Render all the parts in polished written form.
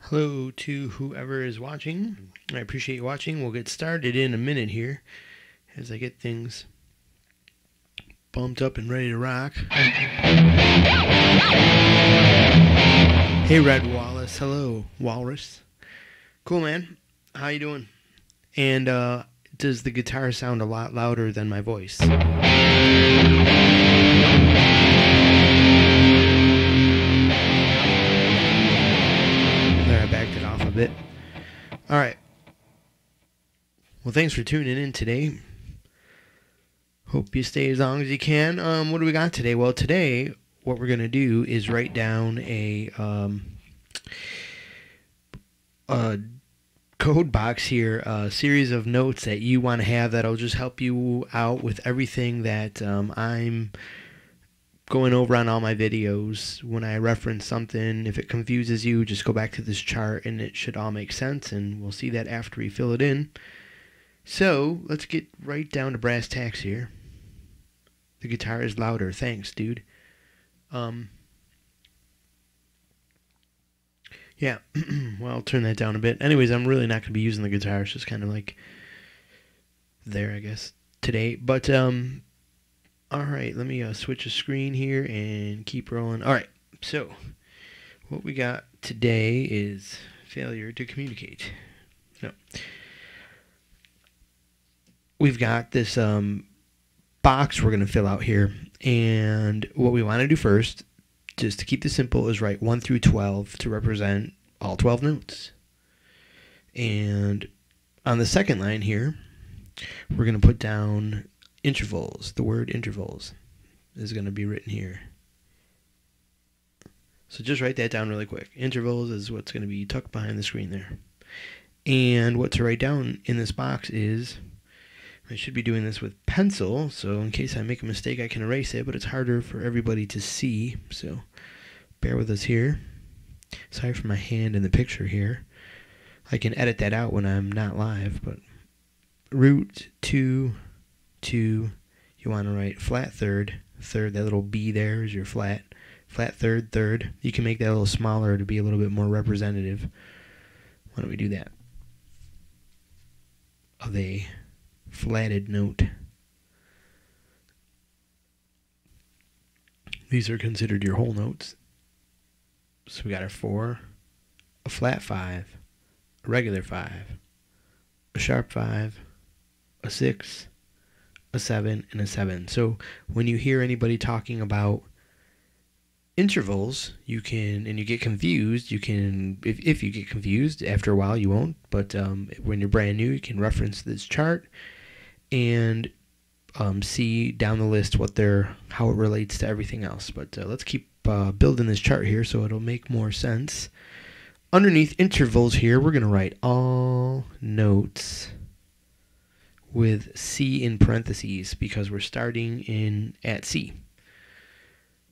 Hello to whoever is watching. I appreciate you watching. We'll get started in a minute here as I get things bumped up and ready to rock. Hey, Red Wallace. Hello, Walrus. Cool, man. How you doing? And does the guitar sound a lot louder than my voice? There, I backed it off a bit. All right. Well, thanks for tuning in today. Hope you stay as long as you can. What do we got today? Well, today, what we're going to do is write down a code box here, a series of notes that you want to have that'll just help you out with everything that I'm going over on all my videos. When I reference something, if it confuses you, just go back to this chart and it should all make sense, and we'll see that after we fill it in. So, let's get right down to brass tacks here. The guitar is louder. Thanks, dude. Yeah, well, I'll turn that down a bit. Anyways, I'm really not going to be using the guitar. It's just kind of like there, I guess, today. But, all right, let me switch a screen here and keep rolling. All right, so what we got today is failure to communicate. No. We've got this box we're going to fill out here, and what we want to do first, just to keep this simple, is write 1 through 12 to represent all 12 notes. And on the second line here, we're going to put down intervals. The word intervals is going to be written here. So just write that down really quick. Intervals is what's going to be tucked behind the screen there. And what to write down in this box is, I should be doing this with pencil, so in case I make a mistake I can erase it, but it's harder for everybody to see, so bear with us here. Sorry for my hand in the picture here. I can edit that out when I'm not live, but root 2, 2, you want to write flat third, that little B there is your flat third, third. You can make that a little smaller to be a little bit more representative. Why don't we do that? Of a flatted note. These are considered your whole notes. So we got our 4, a flat 5, a regular 5, a sharp 5, a 6, a 7, and a 7. So when you hear anybody talking about intervals, you can, and you get confused, you can, if you get confused, after a while you won't, but when you're brand new, you can reference this chart and see down the list how it relates to everything else. But let's keep building this chart here so it'll make more sense. Underneath intervals here, we're going to write all notes with C in parentheses because we're starting at C.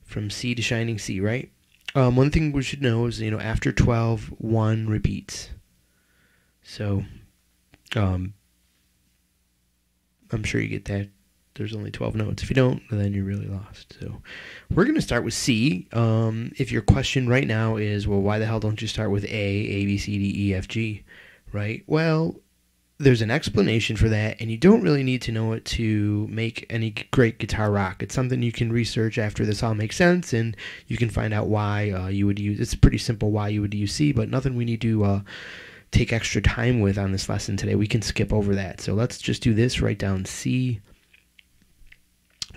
From C to shining C, right? One thing we should know is, after 12, 1 repeats. So, I'm sure you get that. There's only 12 notes. If you don't, then you're really lost. So we're going to start with C. If your question right now is, well, why the hell don't you start with A, B, C, D, E, F, G, right? Well, there's an explanation for that, and you don't really need to know it to make any great guitar rock. It's something you can research after this all makes sense, and you can find out why you would use, it's pretty simple why you would use C, but nothing we need to take extra time with on this lesson today. We can skip over that. So let's just do this, write down C.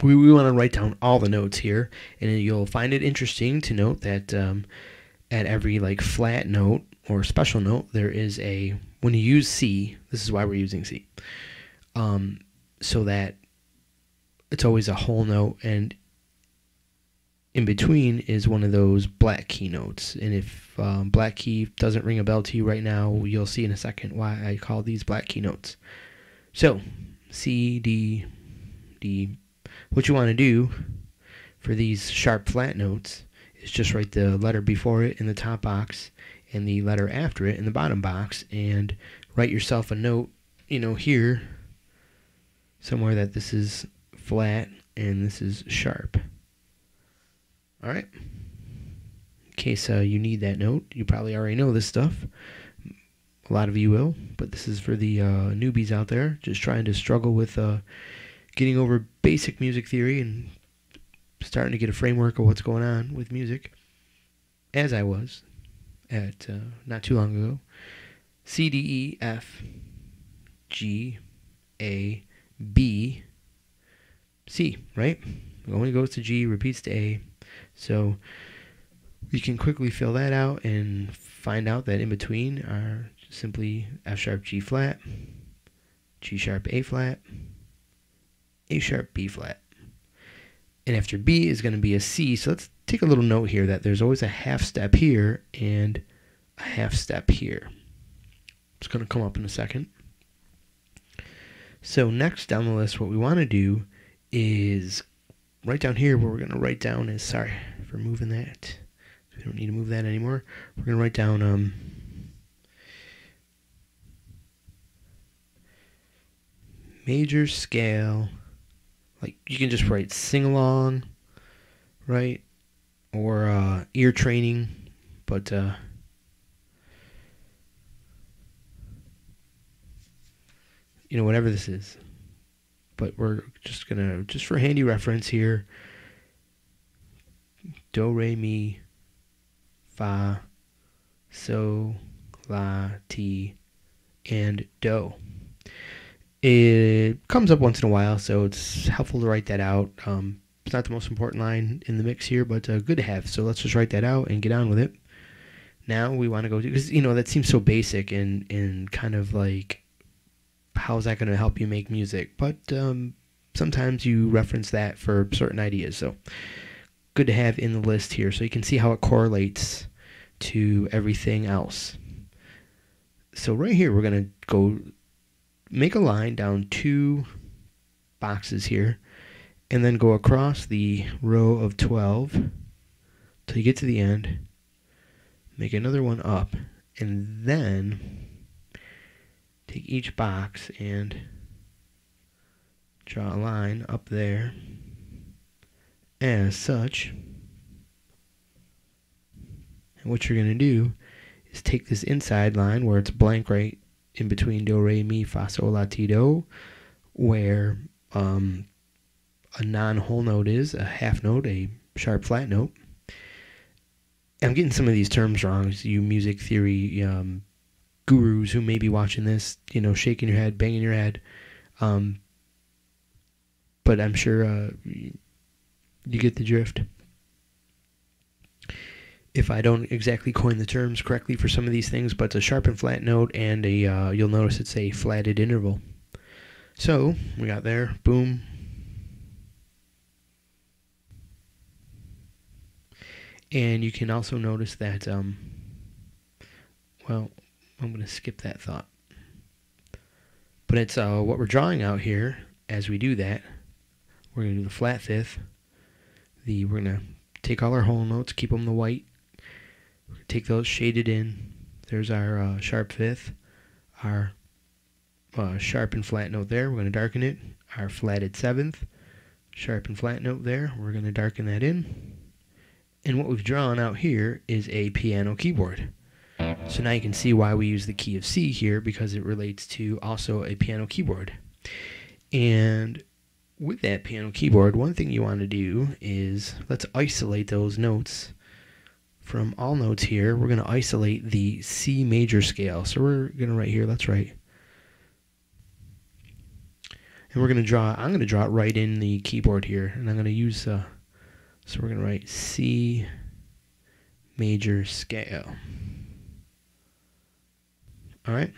We want to write down all the notes here, and you'll find it interesting to note that at every flat note or special note, there is when you use C, this is why we're using C, so that it's always a whole note, and in between is one of those black key notes. And if black key doesn't ring a bell to you right now, you'll see in a second why I call these black key notes. So, C, D, D. What you want to do for these sharp flat notes is just write the letter before it in the top box and the letter after it in the bottom box, and write yourself a note, here somewhere that this is flat and this is sharp. All right. case you need that note. You probably already know this stuff. A lot of you will, but this is for the newbies out there just trying to struggle with getting over basic music theory and starting to get a framework of what's going on with music, as I was at not too long ago. C, D, E, F, G, A, B, C, right? It only goes to G, repeats to A. So you can quickly fill that out and find out that in between are simply F sharp, G flat, G sharp, A flat, A sharp, B flat. And after B is going to be a C. So let's take a little note here that there's always a half step here and a half step here. It's going to come up in a second. So next down the list, what we want to do is right down here where we're going to write down is, sorry for moving that. We don't need to move that anymore. We're going to write down major scale. Like you can just write sing along, right? Or ear training, but you know, whatever this is. But we're just gonna, just for handy reference here, do, re, mi, fa, so, la, ti, and do. It comes up once in a while, so it's helpful to write that out. It's not the most important line in the mix here, but good to have. So let's just write that out and get on with it. Now we want to go to, because, you know, that seems so basic and kind of like, how is that going to help you make music? But sometimes you reference that for certain ideas. So good to have in the list here so you can see how it correlates to everything else. So right here, we're going to go make a line down 2 boxes here and then go across the row of 12 till you get to the end, make another one up, and then take each box and draw a line up there as such. And what you're going to do is take this inside line where it's blank right in between do, re, mi, fa, sol, la, ti, do, where a non-whole note is, a half note, a sharp flat note. I'm getting some of these terms wrong, you music theory gurus who may be watching this, you know, shaking your head, banging your head. But I'm sure you get the drift. If I don't exactly coin the terms correctly for some of these things, but it's a sharp and flat note, and a you'll notice it's a flatted interval. So we got there, boom. And you can also notice that, well, I'm going to skip that thought. But it's what we're drawing out here as we do that. We're going to do the flat fifth. We're going to take all our whole notes, keep them the white. Take those shaded in. There's our sharp fifth, our sharp and flat note there. We're going to darken it. Our flatted seventh, sharp and flat note there. We're going to darken that in. And what we've drawn out here is a piano keyboard. So now you can see why we use the key of C here, because it relates to also a piano keyboard. And with that piano keyboard, one thing you want to do is, let's isolate those notes. From all notes here, we're going to isolate the C major scale. So we're going to write here, let's write. And we're going to draw, I'm going to draw it right in the keyboard here. And I'm going to use, so we're going to write C major scale. All right.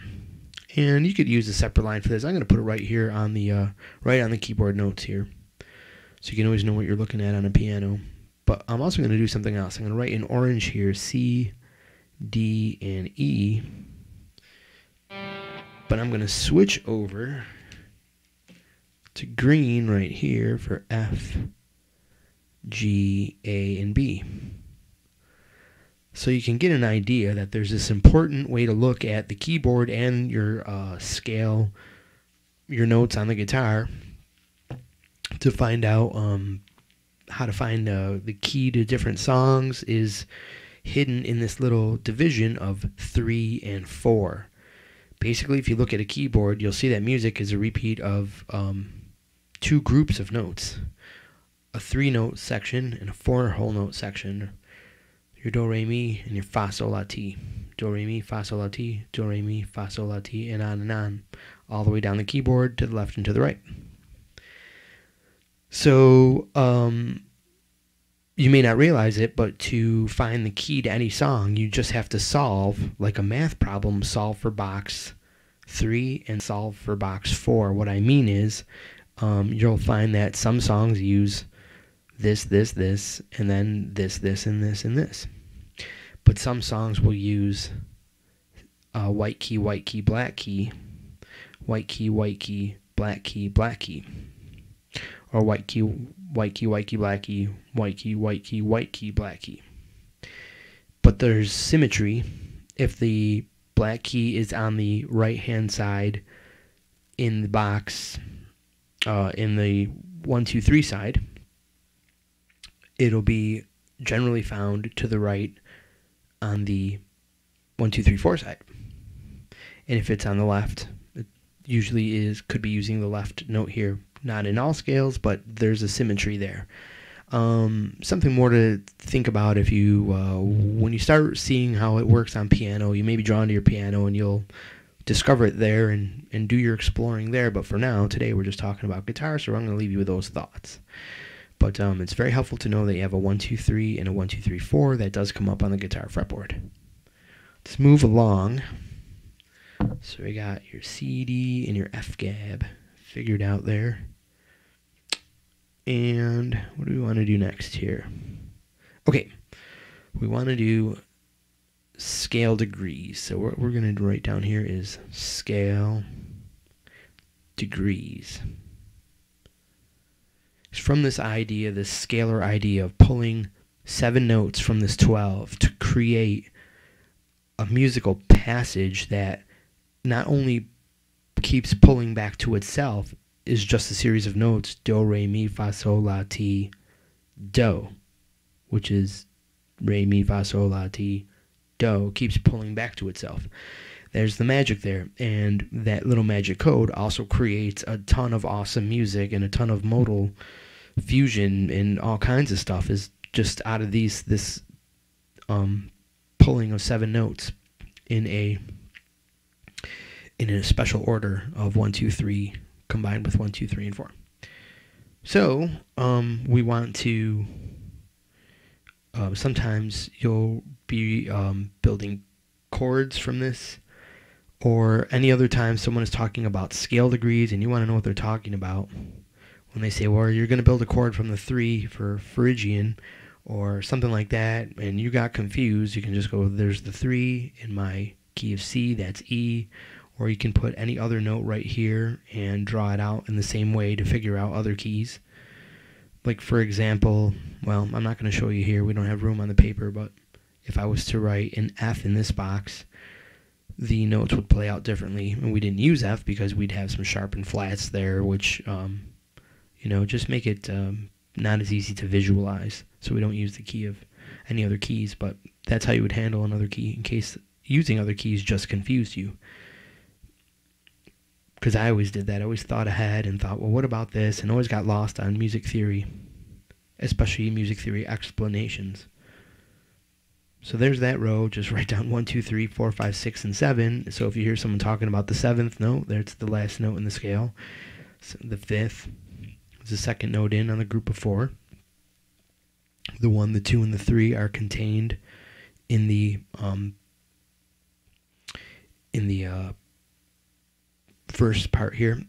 And you could use a separate line for this. I'm going to put it right here on the, right on the keyboard notes here. So you can always know what you're looking at on a piano. But I'm also going to do something else. I'm going to write in orange here C, D, and E. But I'm going to switch over to green right here for F, G, A, and B. So you can get an idea that there's this important way to look at the keyboard and your scale, your notes on the guitar, to find out how to find the key to different songs is hidden in this little division of 3 and 4. Basically, if you look at a keyboard, you'll see that music is a repeat of 2 groups of notes. A 3-note section and a 4-whole note section. Your do, re, mi, and your fa, sol, la, ti. Do, re, mi, fa, sol, la, ti. Do, re, mi, fa, sol, la, ti, and on. All the way down the keyboard to the left and to the right. So, you may not realize it, but to find the key to any song, you just have to solve, like a math problem, solve for box 3 and solve for box 4. What I mean is, you'll find that some songs use this, and then this, and this. But some songs will use white key, black key, white key, black key, or white key, black key, white key, black key. But there's symmetry. If the black key is on the right-hand side in the box, in the 1, 2, 3 side, it'll be generally found to the right on the 1, 2, 3, 4 side. And if it's on the left, it usually could be using the left note here. Not in all scales, but there's a symmetry there. Something more to think about if you, when you start seeing how it works on piano, you may be drawn to your piano and you'll discover it there and do your exploring there. But for now, today we're just talking about guitar, so I'm going to leave you with those thoughts. But it's very helpful to know that you have a 1, 2, 3 and a 1, 2, 3, 4 that does come up on the guitar fretboard. Let's move along. So we got your C, D, and your F gab figured out there. And what do we want to do next here? Okay, we want to do scale degrees. So what we're going to write down here is scale degrees. It's from this idea, this scalar idea of pulling 7 notes from this 12 to create a musical passage that not only keeps pulling back to itself, is just a series of notes, do, re, mi, fa, sol, la, ti, do, which is re, mi, fa, sol, la, ti, do, keeps pulling back to itself. There's the magic there, and that little magic code also creates a ton of awesome music and a ton of modal fusion and all kinds of stuff is just out of this pulling of 7 notes in a special order of 1, 2, 3 combined with 1, 2, 3, and 4. So we want to sometimes you'll be building chords from this, or any other time someone is talking about scale degrees and you want to know what they're talking about. When they say, well, you're going to build a chord from the 3 for Phrygian or something like that, and you got confused, you can just go, there's the 3 in my key of C, that's E, or you can put any other note right here and draw it out in the same way to figure out other keys. Like, for example, well, I'm not going to show you here, we don't have room on the paper, but if I was to write an F in this box, the notes would play out differently. And we didn't use F because we'd have some sharpened flats there, which just make it not as easy to visualize. So we don't use the key of any other keys, but that's how you would handle another key in case using other keys just confused you. Because I always did that. I always thought ahead and thought, well, what about this? And always got lost on music theory, especially music theory explanations. So there's that row. Just write down 1, 2, 3, 4, 5, 6, and 7. So if you hear someone talking about the 7th note, that's the last note in the scale. So the 5th is the second note in on the group of 4. The 1, the 2, and the 3 are contained in the first part here.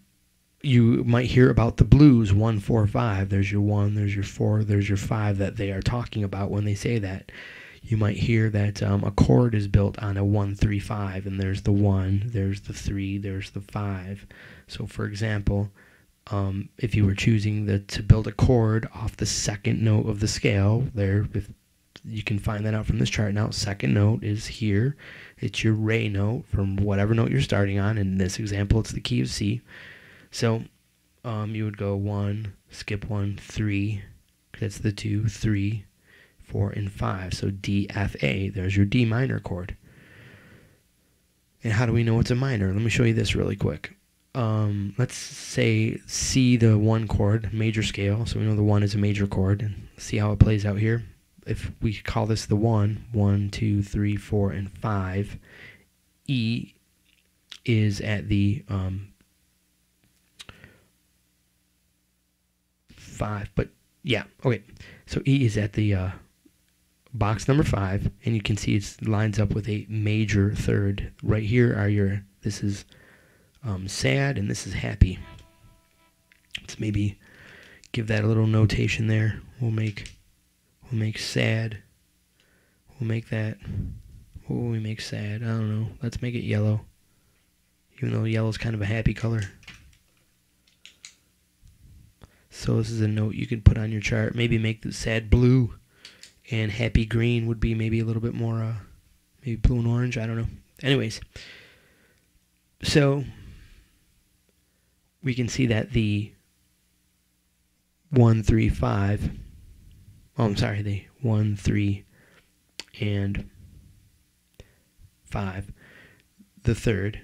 You might hear about the blues 1, 4, 5. There's your 1, there's your 4, there's your 5 that they are talking about when they say that. You might hear that a chord is built on a 1, 3, 5, and there's the 1, there's the 3, there's the 5. So for example, if you were choosing to build a chord off the second note of the scale, you can find that out from this chart now. Second note is here. It's your re note from whatever note you're starting on. In this example, it's the key of C. So you would go 1, skip 1, 3, that's the 2, 3, 4, and 5. So D, F, A. There's your D minor chord. And how do we know it's a minor? Let me show you this really quick. Let's say C, the 1 chord, major scale. So we know the 1 is a major chord. And see how it plays out here. If we call this the 1, 2, 3, 4, and 5. E is at the 5. But yeah, okay. So E is at the box number 5, and you can see it lines up with a major third. Right here are your, this is sad and this is happy. Let's maybe give that a little notation there. We'll make sad. We'll make that, what will we make sad? I don't know. Let's make it yellow. Even though yellow is kind of a happy color. So this is a note you can put on your chart. Maybe make the sad blue. And happy green would be maybe a little bit more, maybe blue and orange. I don't know. Anyways, so we can see that the 1, 3, 5. Oh, I'm sorry, the 1, 3, and 5. The third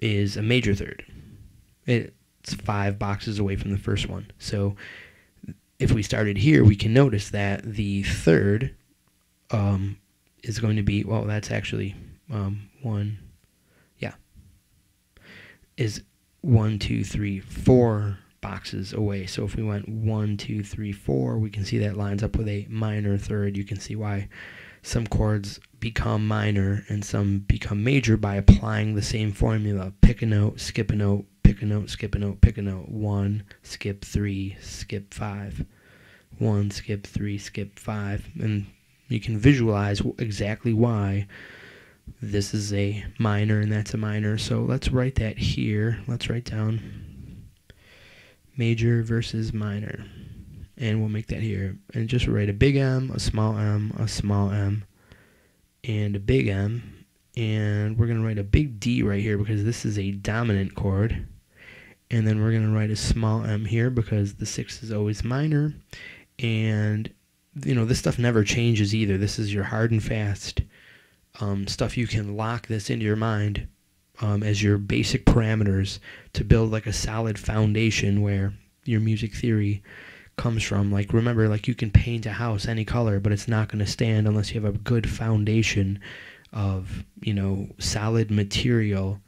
is a major third. It's 5 boxes away from the first one. So if we started here, we can notice that the third is going to be, well, that's actually 1, yeah, is 1, 2, 3, 4 boxes away. So if we went 1, 2, 3, 4, we can see that lines up with a minor third. You can see why some chords become minor and some become major by applying the same formula. Pick a note, skip a note, pick a note, skip a note, pick a note. 1, skip 3, skip 5. 1, skip 3, skip 5. And you can visualize exactly why this is a minor and that's a minor. So let's write that here. Let's write down major versus minor. And we'll make that here. And just write a big M, a small m, a small m, and a big M. And we're going to write a big D right here because this is a dominant chord. And then we're going to write a small m here because the 6 is always minor. And, you know, this stuff never changes either. This is your hard and fast stuff. You can lock this into your mind as your basic parameters to build like a solid foundation where your music theory comes from. Like, remember, like, you can paint a house any color, but it's not going to stand unless you have a good foundation of, you know, solid material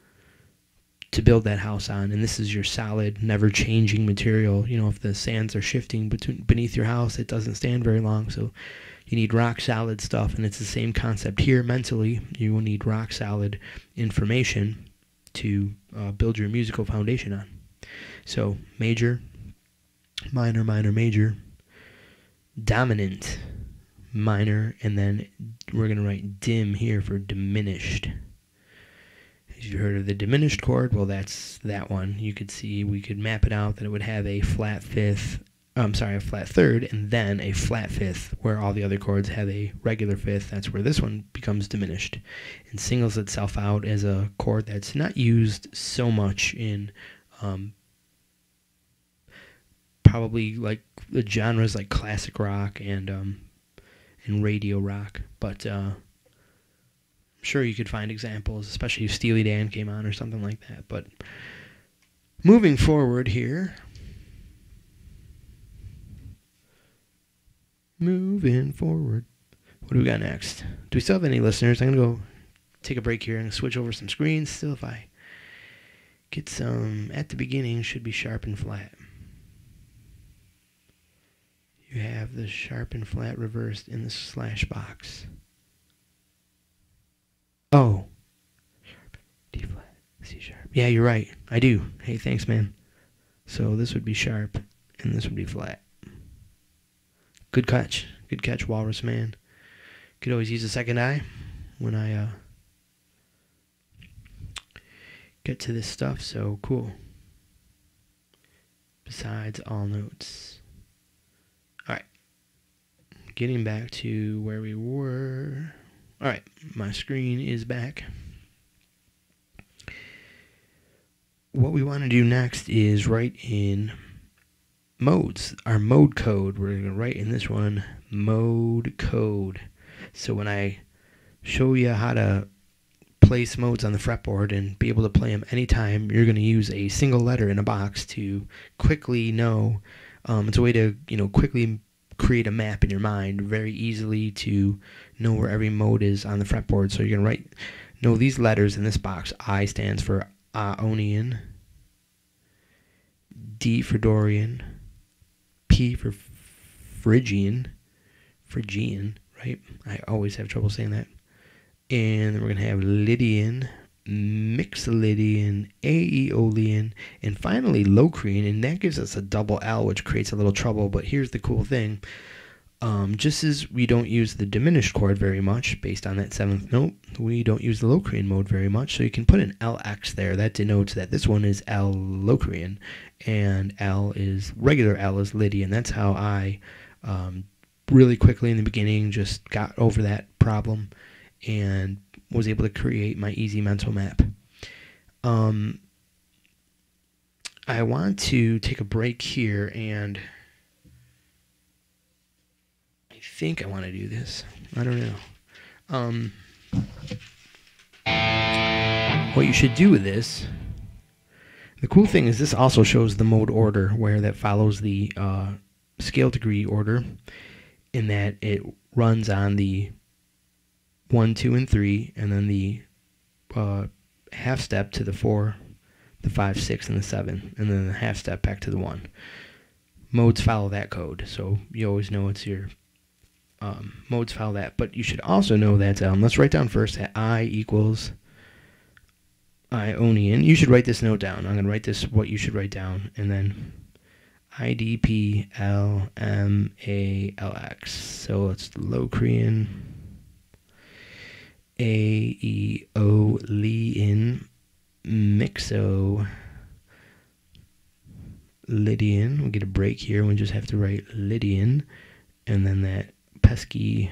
to build that house on. And this is your solid, never changing material. You know, if the sands are shifting beneath your house, it doesn't stand very long. So you need rock solid stuff, and it's the same concept here mentally. You will need rock solid information to build your musical foundation on. So major, minor, minor, major, dominant, minor, and then we're going to write dim here for diminished. If you've heard of the diminished chord, well, that's that one. You could see, we could map it out that it would have a flat fifth, a flat third, and then a flat fifth, where all the other chords have a regular fifth. That's where this one becomes diminished and singles itself out as a chord that's not used so much in probably like the genres like classic rock and radio rock, but I'm sure you could find examples, especially if Steely Dan came on or something like that. But moving forward here, what do we got next? Do we still have any listeners? I'm going to go take a break here and switch over some screens. Still, if I get some at the beginning, should be sharp and flat. You have the sharp and flat reversed in the slash box. Oh. D flat, C sharp. Yeah, you're right. I do. Hey, thanks, man. So this would be sharp, and this would be flat. Good catch. Good catch, Walrus Man. Could always use a second eye when I get to this stuff, so cool. Besides all notes. Alright. Getting back to where we were. Alright, my screen is back. What we want to do next is write in modes, our mode code. We're going to write in this one mode code. So when I show you how to place modes on the fretboard and be able to play them anytime, you're going to use a single letter in a box to quickly know. It's a way to quickly create a map in your mind very easily to know where every mode is on the fretboard. So you're going to know these letters in this box. I stands for Ionian, D for Dorian, P for Phrygian, right? I always have trouble saying that. And then we're going to have Lydian, Mixolydian, Aeolian, and finally Locrian, and that gives us a double L, which creates a little trouble. But here's the cool thing. Just as we don't use the diminished chord very much based on that 7th note, we don't use the Locrian mode very much, so you can put an LX there. That denotes that this one is L Locrian, and regular L is Lydian. That's how I really quickly in the beginning just got over that problem and was able to create my easy mental map. I want to take a break here, and I think I want to do this. I don't know. What you should do with this, the cool thing is this also shows the mode order, where that follows the scale degree order, in that it runs on the 1, 2, and 3, and then the half step to the 4, the 5, 6, and the 7, and then the half step back to the 1. Modes follow that code, so you always know it's your modes follow that. But you should also know that, let's write down first that I equals Ionian. You should write this note down. I'm going to write this, what you should write down, and then IDPLMALX. So it's Locrian, Aeolian, Mixolydian. We'll get a break here. We just have to write Lydian, and then that pesky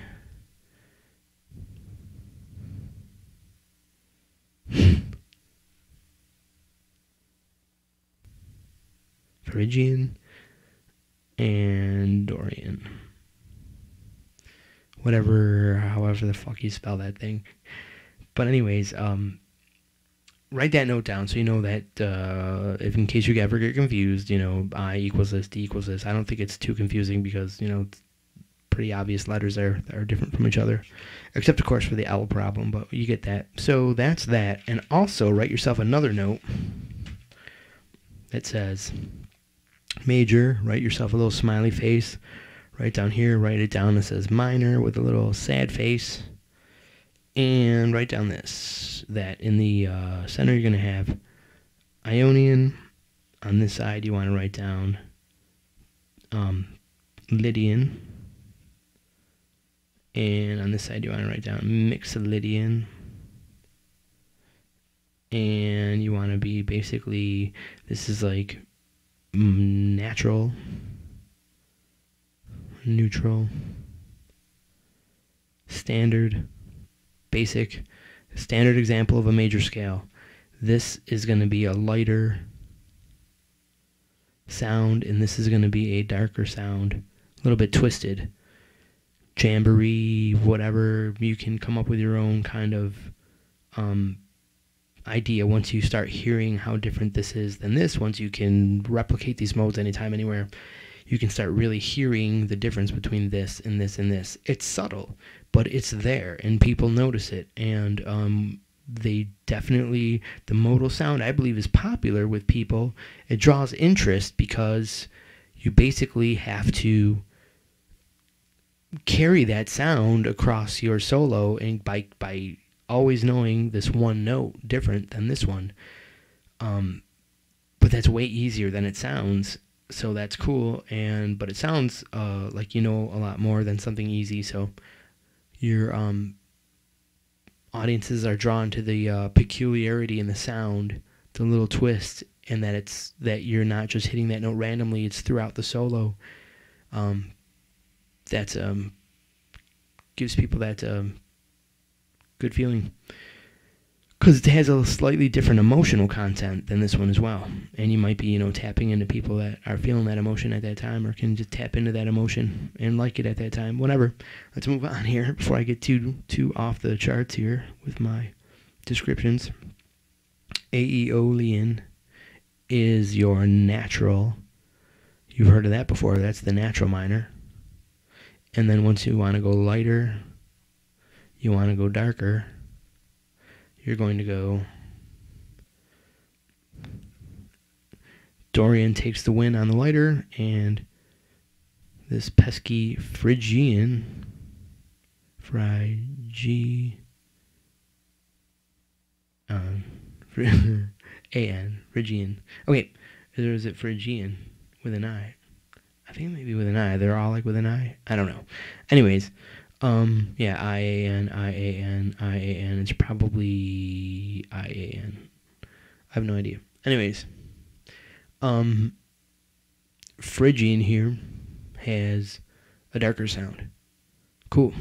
Phrygian and Dorian. However the fuck you spell that thing. But anyways, write that note down so you know that if in case you ever get confused, I equals this, D equals this. I don't think it's too confusing because, it's pretty obvious letters there that are different from each other. Except, of course, for the L problem, but you get that. So that's that. And also write yourself another note that says major. Write yourself a little smiley face. Right down here, write it down. It says minor with a little sad face. And write down this, that in the center you're going to have Ionian. On this side you want to write down Lydian. And on this side you want to write down Mixolydian. And you want to be basically, this is like natural, neutral, standard, basic. Standard example of a major scale. This is going to be a lighter sound, and this is going to be a darker sound, a little bit twisted. Jamboree, whatever, you can come up with your own kind of idea once you start hearing how different this is than this. Once you can replicate these modes anytime, anywhere, you can start really hearing the difference between this and this and this. It's subtle, but it's there, and people notice it, and they definitely, the modal sound, I believe, is popular with people. It draws interest because you basically have to carry that sound across your solo, and by always knowing this one note different than this one. But that's way easier than it sounds, so that's cool. But it sounds like a lot more than something easy, so your audiences are drawn to the peculiarity in the sound, the little twist, and that you're not just hitting that note randomly, it's throughout the solo. That gives people that good feeling. because it has a slightly different emotional content than this one as well. And you might be, tapping into people that are feeling that emotion at that time, or can just tap into that emotion and like it at that time. Whatever. Let's move on here before I get too off the charts here with my descriptions. Aeolian is your natural. You've heard of that before. That's the natural minor. And then once you want to go lighter, you want to go darker, you're going to go Dorian takes the win on the lighter, and this pesky Phrygian, Phrygian. Okay, or is it Phrygian with an I? I think maybe with an I. They're all like with an I. I don't know. Anyways, yeah, IAN. It's probably IAN. I have no idea. Anyways, Phrygian here has a darker sound. Cool.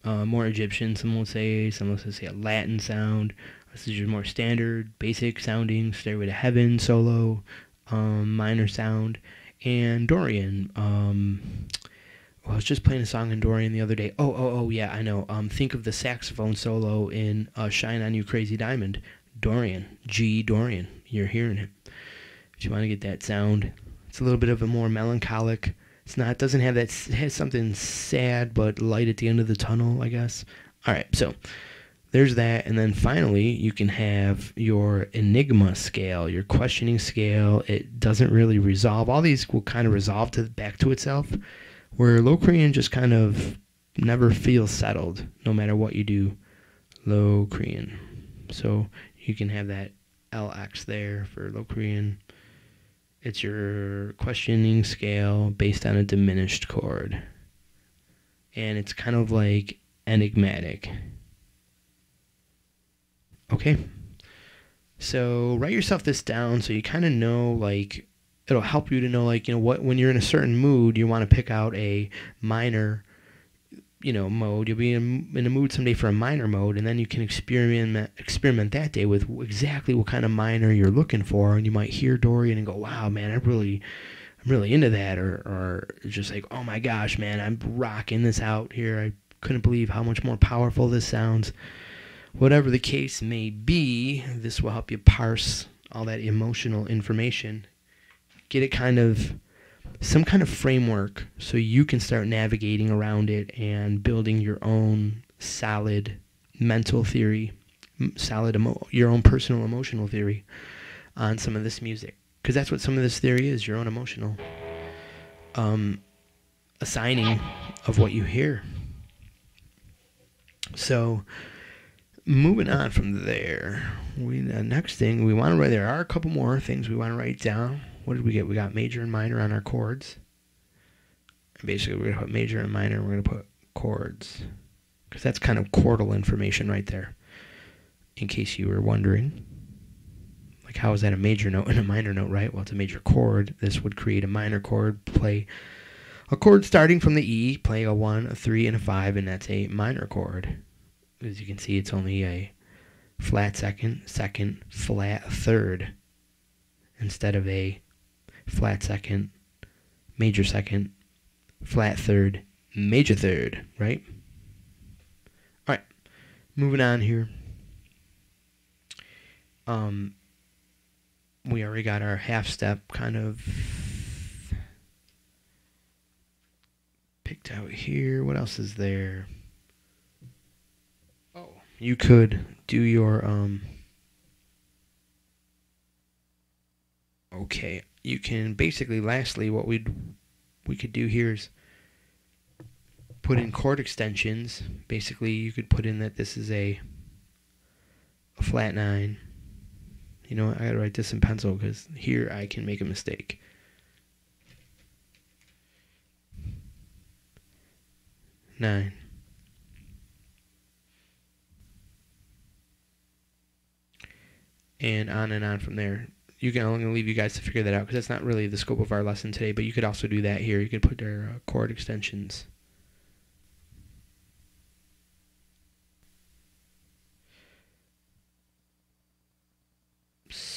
More Egyptian, some will say a Latin sound. This is your more standard, basic sounding Stairway to Heaven solo, minor sound. And Dorian, I was just playing a song in Dorian the other day. Oh, yeah, I know. Think of the saxophone solo in Shine On You Crazy Diamond. Dorian, G Dorian. You're hearing it. If you want to get that sound, it's a little bit of a more melancholic. It doesn't have that, it has something sad but light at the end of the tunnel, I guess. All right, so there's that. And then finally, you can have your Enigma scale, your questioning scale. It doesn't really resolve. All these will kind of resolve back to itself, where Locrian just kind of never feels settled, no matter what you do. Locrian. So you can have that LX there for Locrian. It's your questioning scale based on a diminished chord. And it's kind of like enigmatic. Okay? So write yourself this down so you kind of know, like, it'll help you to know, like, what, when you're in a certain mood, you want to pick out a minor, mode. You'll be in a mood someday for a minor mode, and then you can experiment that day with exactly what kind of minor you're looking for, and you might hear Dorian and go, wow, man, I'm really into that, or just like, oh my gosh, man, I'm rocking this out here. I couldn't believe how much more powerful this sounds. Whatever the case may be, this will help you parse all that emotional information, get it some kind of framework so you can start navigating around it and building your own solid mental theory, your own personal emotional theory on some of this music. Because that's what some of this theory is, your own emotional assigning of what you hear. So moving on from there, next thing we want to write, there are a couple more things we want to write down. What did we get? We got major and minor on our chords. And basically, we're going to put major and minor, and we're going to put chords. Because that's kind of chordal information right there, in case you were wondering. Like, how is that a major note and a minor note, right? Well, it's a major chord. This would create a minor chord, play a chord starting from the E, play a 1, a 3, and a 5, and that's a minor chord. As you can see, it's only a flat second, flat third, instead of a flat second, flat third, major third, right? All right, moving on here. We already got our half step kind of picked out here. What else is there? Oh, you could do your okay, you can basically, lastly, what we could do here is put in chord extensions. Basically, you could put in that this is a flat 9. You know what, I gotta write this in pencil because here I can make a mistake. Nine. And on from there. I'm going to leave you guys to figure that out because that's not really the scope of our lesson today, but you could also do that here. You could put their chord extensions.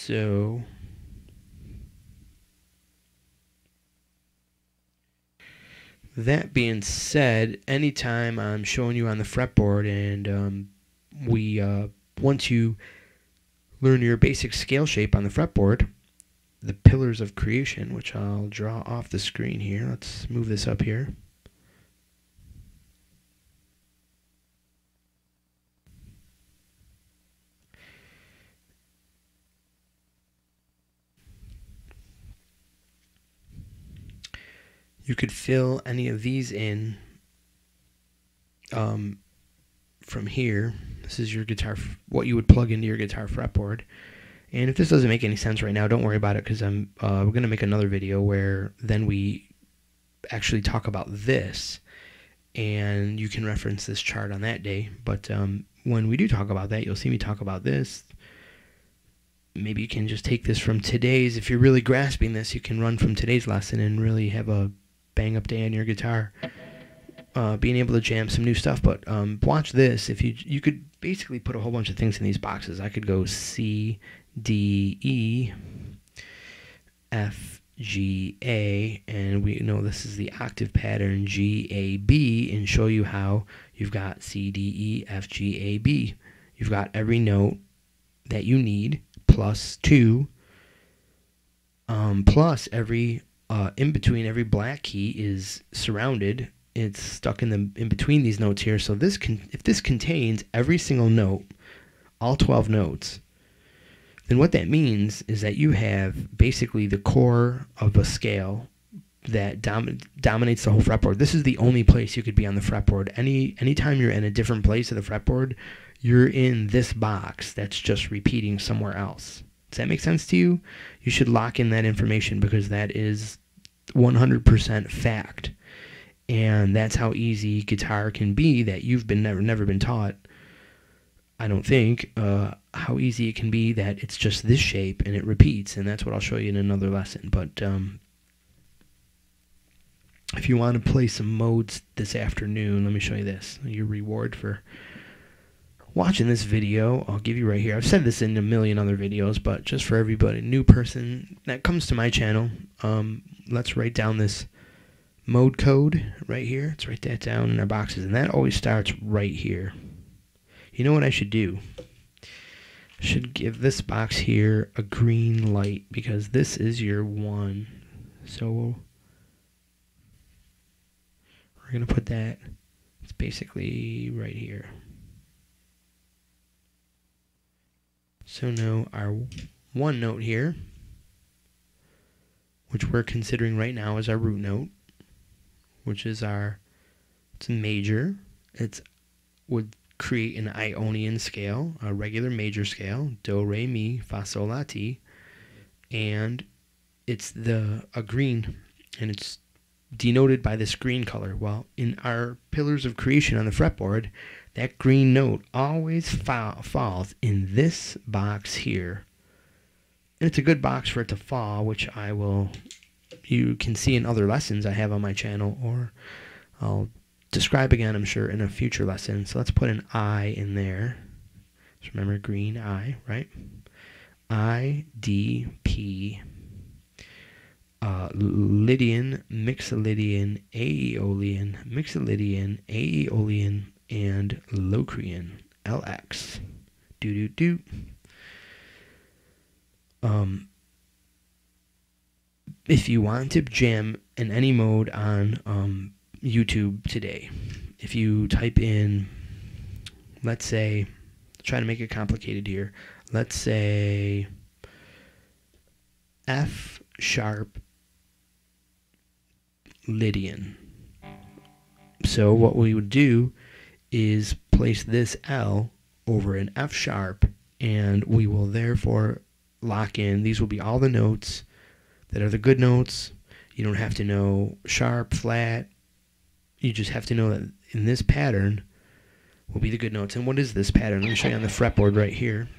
So that being said, anytime I'm showing you on the fretboard and once you learn your basic scale shape on the fretboard, the pillars of creation, which I'll draw off the screen here. Let's move this up here. You could fill any of these in from here. This is your guitar, what you would plug into your guitar fretboard. And if this doesn't make any sense right now, don't worry about it, because we're going to make another video where then we actually talk about this, and you can reference this chart on that day. But when we do talk about that, you'll see me talk about this. Maybe you can just take this from today's. If you're really grasping this, you can run from today's lesson and really have a bang-up day on your guitar, being able to jam some new stuff. But watch this. If you could basically put a whole bunch of things in these boxes. I could go C, D, E, F, G, A, and we know this is the octave pattern G, A, B, and show you how you've got C, D, E, F, G, A, B. You've got every note that you need, plus 2, plus every in between every black key is surrounded. It's stuck in between these notes here. So if this contains every single note, all 12 notes, then what that means is that you have basically the core of a scale that dominates the whole fretboard. This is the only place you could be on the fretboard. Anytime you're in a different place of the fretboard, you're in this box that's just repeating somewhere else. Does that make sense to you? You should lock in that information, because that is 100% fact. And that's how easy guitar can be, that you've never been taught, I don't think, how easy it can be that it's just this shape and it repeats. And that's what I'll show you in another lesson. But if you want to play some modes this afternoon, let me show you this. Your reward for watching this video, I'll give you right here. I've said this in a million other videos, but just for everybody, new person that comes to my channel, let's write down this mode code right here. Let's write that down in our boxes, and that always starts right here. You know what I should do? I should give this box here a green light, because this is your 1. So we're going to put that, it's basically right here. So now our 1 note here, which we're considering right now as our root note, which is it's major. Would create an Ionian scale, a regular major scale, do, re, mi, fa, sol, la, ti, and it's a green, and it's denoted by this green color. Well, in our pillars of creation on the fretboard, that green note always falls in this box here. And it's a good box for it to fall, which you can see in other lessons I have on my channel, or I'll describe again, I'm sure, in a future lesson. So let's put an I in there. Just remember green I, right? I, D, P, Lydian, Mixolydian, Aeolian, Mixolydian, Aeolian, and Locrian, LX. Do. If you want to jam in any mode on YouTube today, if you type in, let's say, try to make it complicated here, let's say F sharp Lydian. So what we would do is place this L over an F sharp, and we will therefore lock in. These will be all the notes that are the good notes. You don't have to know sharp, flat. You just have to know that in this pattern will be the good notes. And what is this pattern? Let me show you on the fretboard right here.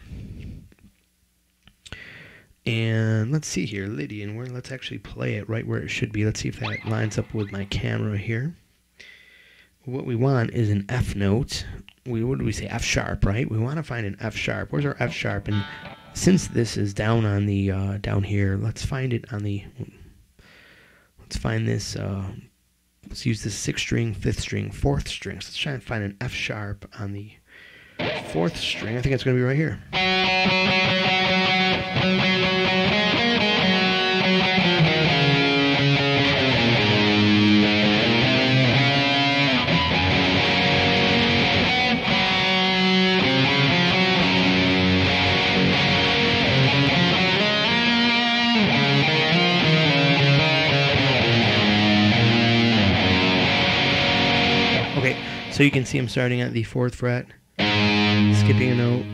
And let's see here, Lydian, let's actually play it right where it should be. Let's see if that lines up with my camera here. What we want is an F note. What do we say? F sharp, right? We want to find an F sharp. Where's our F sharp? And since this is down on the down here, let's find it on the. Let's find this. Let's use the 6th string, 5th string, 4th string. So let's try and find an F sharp on the 4th string. I think it's going to be right here. Okay, so you can see I'm starting at the 4th fret, skipping a note,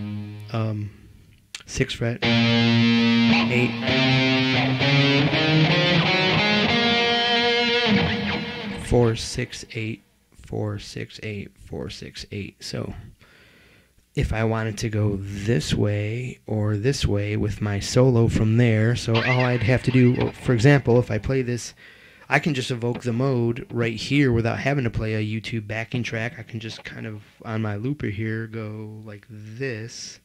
6th fret, 8, 4, 6, 8, 4, 6, 8, 4, 6, 8. So if I wanted to go this way or this way with my solo from there, so all I'd have to do, for example, if I play this, I can just evoke the mode right here without having to play a YouTube backing track. I can just kind of, on my looper here, go like this.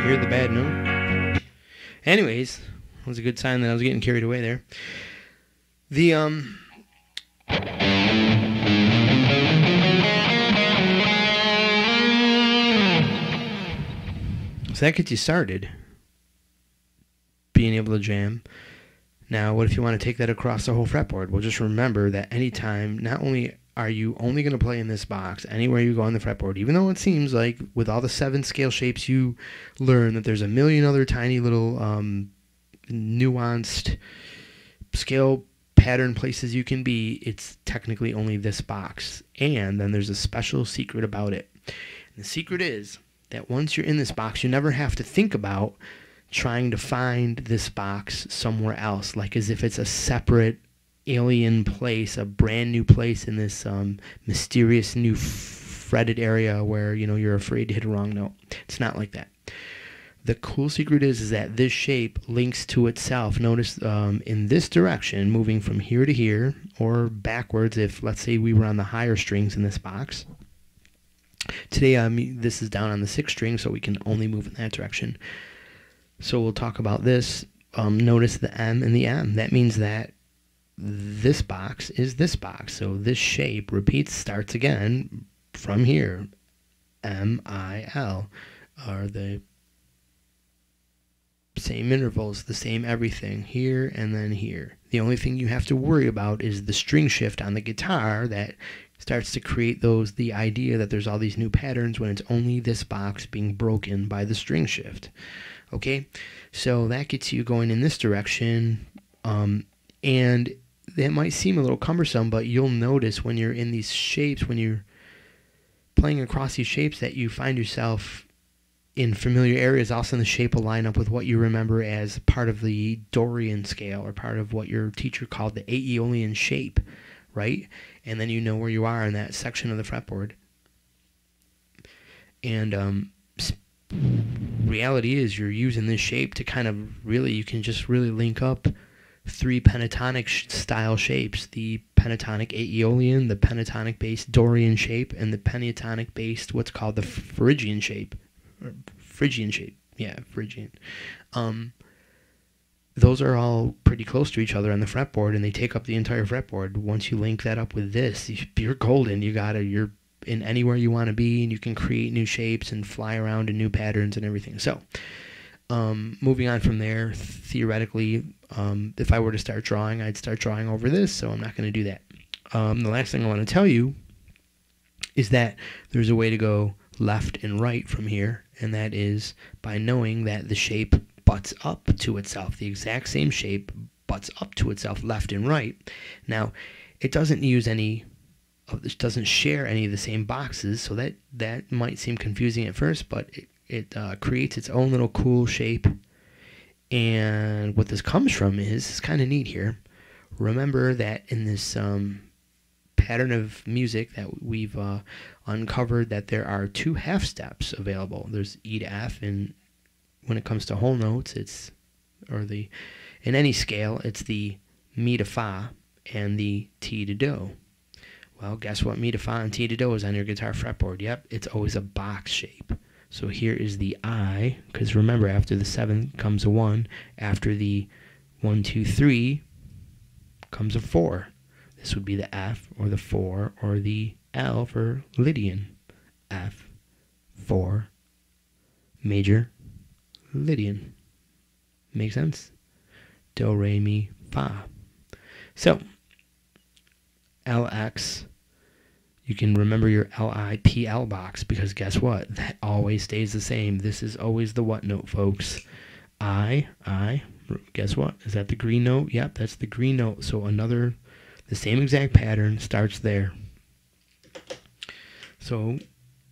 Hear the bad note. Anyways, it was a good sign that I was getting carried away there. The so that gets you started being able to jam. Now, what if you want to take that across the whole fretboard? Well, just remember that anytime, not only are you only going to play in this box anywhere you go on the fretboard, even though it seems like with all the 7 scale shapes you learn that there's a million other tiny little nuanced scale pattern places you can be, it's technically only this box. And then there's a special secret about it. And the secret is that once you're in this box, you never have to think about trying to find this box somewhere else, like as if it's a separate alien place, a brand new place in this mysterious new fretted area where, you know, you're afraid to hit a wrong note. It's not like that. The cool secret is that this shape links to itself. Notice in this direction, moving from here to here, or backwards if, let's say, we were on the higher strings in this box. Today, this is down on the 6th string, so we can only move in that direction. So we'll talk about this. Notice the M and the M. That means that this box is this box. So this shape starts again from here. M, I, L are the same intervals, the same everything, here and then here. The only thing you have to worry about is the string shift on the guitar that starts to create the idea that there's all these new patterns when it's only this box being broken by the string shift. Okay, so that gets you going in this direction, and that might seem a little cumbersome, but you'll notice when you're in these shapes, when you're playing across these shapes, that you find yourself in familiar areas. Also, the shape will line up with what you remember as part of the Dorian scale, or part of what your teacher called the Aeolian shape, right? And then you know where you are in that section of the fretboard. And reality is you're using this shape to kind of really, you can just really link up 3 pentatonic style shapes: the pentatonic Aeolian, the pentatonic based Dorian shape, and the pentatonic based what's called the Phrygian shape. Or Phrygian shape. Yeah, Phrygian. those are all pretty close to each other on the fretboard, and they take up the entire fretboard. Once you link that up with this, you're golden. You're in anywhere you want to be, and you can create new shapes and fly around in new patterns and everything. So, moving on from there, theoretically, if I were to start drawing, I'd start drawing over this, so I'm not going to do that. The last thing I want to tell you is that there's a way to go left and right from here, and that is by knowing that the shape butts up to itself. The exact same shape butts up to itself left and right. Now, it doesn't use any of this, doesn't share any of the same boxes, so that might seem confusing at first, but it creates its own little cool shape. And what this comes from is, it's kind of neat here. Remember that in this pattern of music that we've uncovered, that there are two half steps available. There's E to F, and when it comes to whole notes, in any scale, it's the Mi to Fa and the Ti to Do. Well, guess what Mi to Fa and Ti to Do is on your guitar fretboard? Yep, it's always a box shape. So here is the I, because remember, after the 7 comes a 1, after the 1, 2, 3 comes a 4. This would be the F or the 4 or the L for Lydian. F, 4, major, Lydian. Make sense? Do, re, mi, fa. So, LX, you can remember your LIPL box, because guess what? That always stays the same. This is always the what note, folks. I, guess what? Is that the green note? Yep, that's the green note. So the same exact pattern starts there. So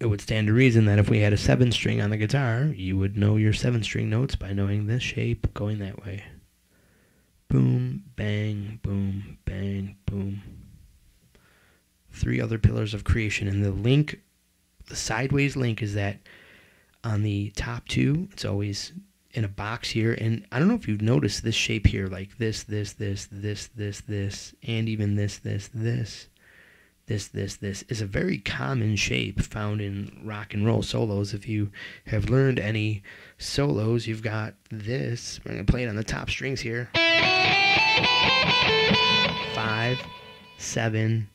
it would stand to reason that if we had a 7-string on the guitar, you would know your 7-string notes by knowing this shape going that way. Boom, bang, boom, bang, boom. 3 other pillars of creation. And the sideways link is that on the top 2, it's always in a box here. And I don't know if you've noticed this shape here, like this, and even this is a very common shape found in rock and roll solos. If you have learned any solos, you've got this. I'm going to play it on the top strings here. 5, 7,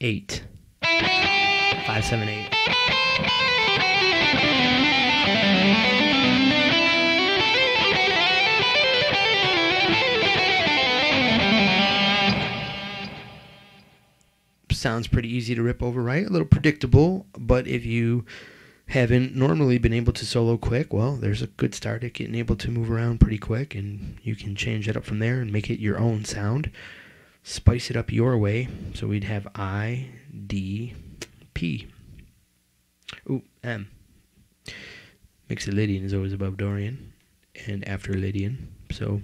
8. 5, 7, 8. Sounds pretty easy to rip over, right? A little predictable, but if you haven't normally been able to solo quick, well, there's a good start at getting able to move around pretty quick, and you can change it up from there and make it your own sound. Spice it up your way. So we'd have I, D, P. Ooh, M. Mixolydian is always above Dorian and after Lydian. So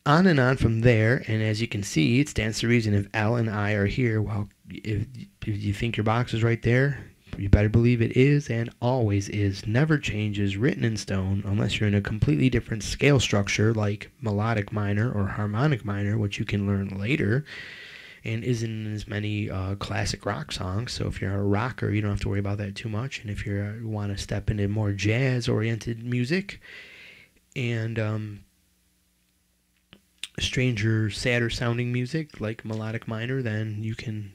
on and on from there, and as you can see, it stands to reason if L and I are here, well, if you think your box is right there, you better believe it is, and always is, never changes, written in stone, unless you're in a completely different scale structure like melodic minor or harmonic minor, which you can learn later, and isn't in as many classic rock songs. So if you're a rocker, you don't have to worry about that too much, and if you want to step into more jazz-oriented music, and stranger, sadder sounding music like melodic minor, then you can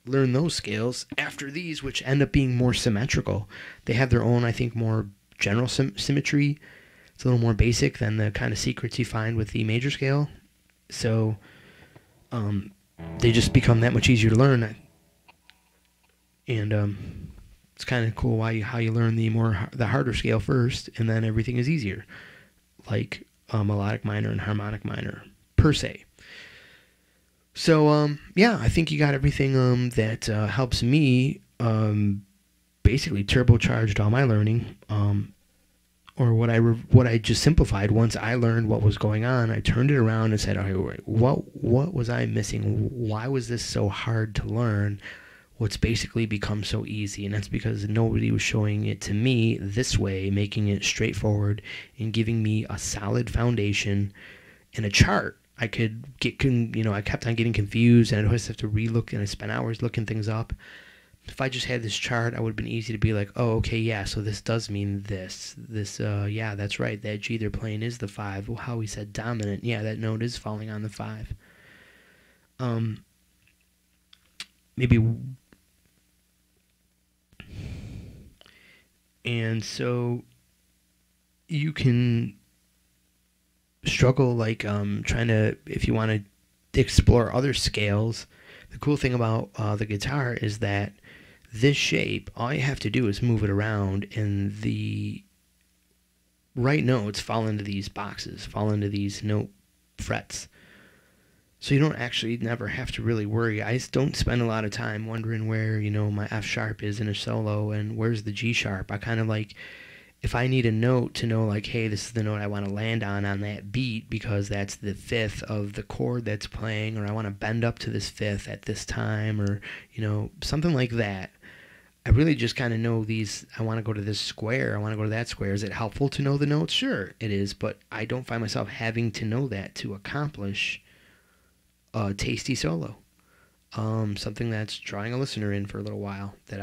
learn those scales after these, which end up being more symmetrical. They have their own, I think, more general symmetry. It's a little more basic than the kind of secrets you find with the major scale. So they just become that much easier to learn. And it's kind of cool how you learn the harder scale first, and then everything is easier, like melodic minor and harmonic minor per se. So yeah, I think you got everything that helps me basically turbocharged all my learning, or what I just simplified. Once I learned what was going on, I turned it around and said, "Okay, what was I missing? Why was this so hard to learn? What's basically become so easy?" And that's because nobody was showing it to me this way, making it straightforward and giving me a solid foundation and a chart. I could get, I kept on getting confused, and I'd always have to relook, and I spent hours looking things up. if I just had this chart, I would have been easy to be like, oh, okay, yeah, so this does mean this. Yeah, that's right. That G they're playing is the 5. Well, how we said dominant. Yeah, that note is falling on the 5. Maybe. And so you can struggle like trying to, if you want to explore other scales. The cool thing about the guitar is that this shape, all you have to do is move it around, and the right notes fall into these boxes, fall into these note frets. So you don't actually never have to really worry. I don't spend a lot of time wondering where, my F sharp is in a solo and where's the G sharp. I kind of like, if I need a note to know like, hey, this is the note I want to land on that beat because that's the 5th of the chord that's playing, or I want to bend up to this 5th at this time, or, something like that. I really just kind of know these. I want to go to this square. I want to go to that square. Is it helpful to know the notes? Sure, it is, but I don't find myself having to know that to accomplish a tasty solo. Something that's drawing a listener in for a little while that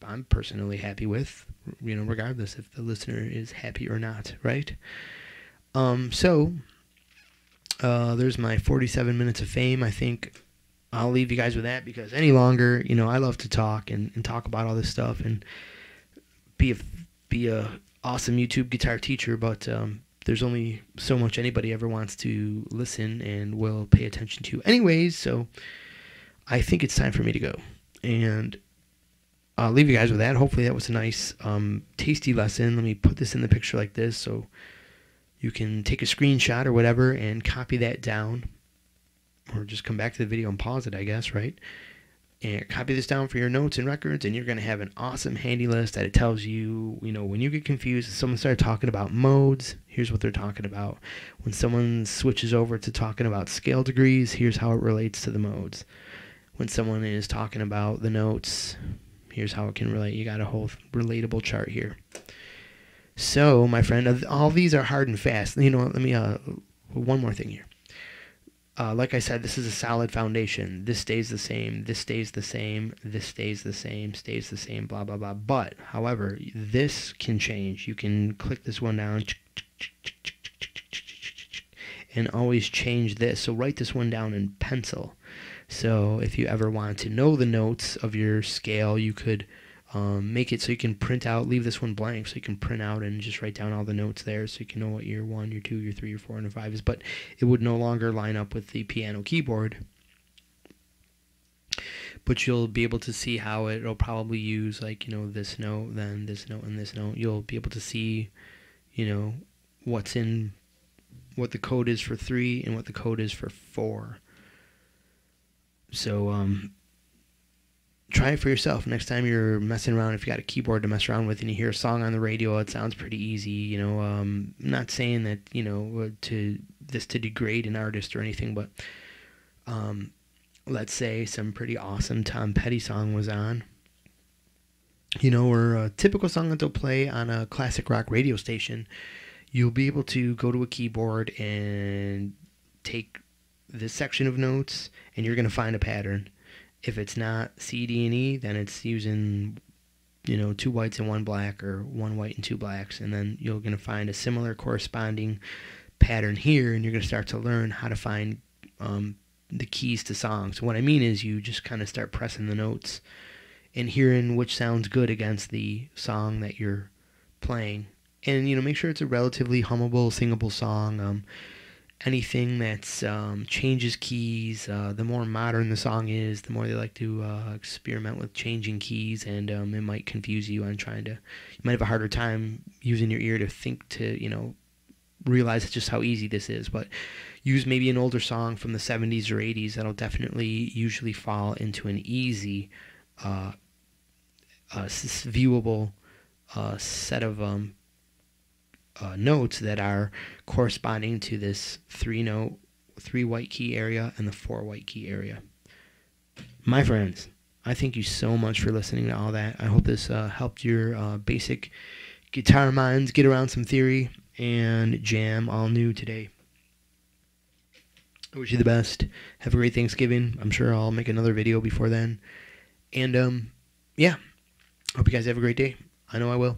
I'm personally happy with, regardless if the listener is happy or not, right? So there's my 47 minutes of fame. I think I'll leave you guys with that, because any longer, I love to talk and talk about all this stuff and be a awesome YouTube guitar teacher, but there's only so much anybody ever wants to listen and will pay attention to anyways, so I think it's time for me to go. And I'll leave you guys with that. Hopefully that was a nice, tasty lesson. Let me put this in the picture like this so you can take a screenshot or whatever and copy that down. Or just come back to the video and pause it, I guess, right? And copy this down for your notes and records, and you're going to have an awesome handy list that it tells you, when you get confused, if someone started talking about modes, here's what they're talking about. When someone switches over to talking about scale degrees, here's how it relates to the modes. When someone is talking about the notes, here's how it can relate. You got a whole relatable chart here. So, my friend, all these are hard and fast. Let me, one more thing here. Like I said, this is a solid foundation. This stays the same, this stays the same, this stays the same, stays the same, blah, blah, blah. But, however, this can change. You can click this one down and always change this. So write this one down in pencil. So if you ever want to know the notes of your scale, you could make it so you can print out, leave this one blank so you can print out and just write down all the notes there so you can know what your 1, your 2, your 3, your 4, and your 5 is. But it would no longer line up with the piano keyboard. But you'll be able to see how it'll probably use, like, this note, then this note, and this note. You'll be able to see, what the code is for 3 and what the code is for 4. So, try it for yourself. Next time you're messing around, if you got a keyboard to mess around with and you hear a song on the radio, it sounds pretty easy. I'm not saying that, to degrade an artist or anything, but let's say some pretty awesome Tom Petty song was on, or a typical song that they'll play on a classic rock radio station. You'll be able to go to a keyboard and take this section of notes, and you're going to find a pattern. If it's not C, D, and E, then it's using, 2 whites and 1 black, or 1 white and 2 blacks, and then you're going to find a similar corresponding pattern here, and you're going to start to learn how to find the keys to songs. What I mean is you just kind of start pressing the notes and hearing which sounds good against the song that you're playing. And, make sure it's a relatively hummable, singable song. Anything that's changes keys, the more modern the song is, the more they like to experiment with changing keys, and it might confuse you on you might have a harder time using your ear to think to, realize just how easy this is. But use maybe an older song from the 70s or 80s that'll definitely usually fall into an easy, viewable set of notes that are corresponding to this 3 white key area and the 4 white key area. My friends, I thank you so much for listening to all that. I hope this helped your basic guitar minds get around some theory and jam all new today. I wish you the best. Have a great Thanksgiving. I'm sure I'll make another video before then. And yeah, hope you guys have a great day. I know I will.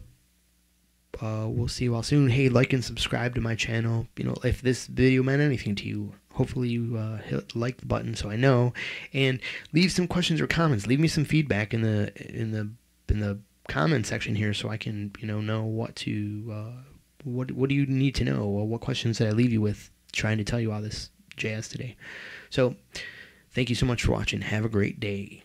We'll see you all soon. Hey, like and subscribe to my channel. You know, if this video meant anything to you, hopefully you hit like the button so I know, and leave some questions or comments. Leave me some feedback in the comment section here so I can know what to what do you need to know, or what questions did I leave you with trying to tell you all this jazz today. So thank you so much for watching. Have a great day.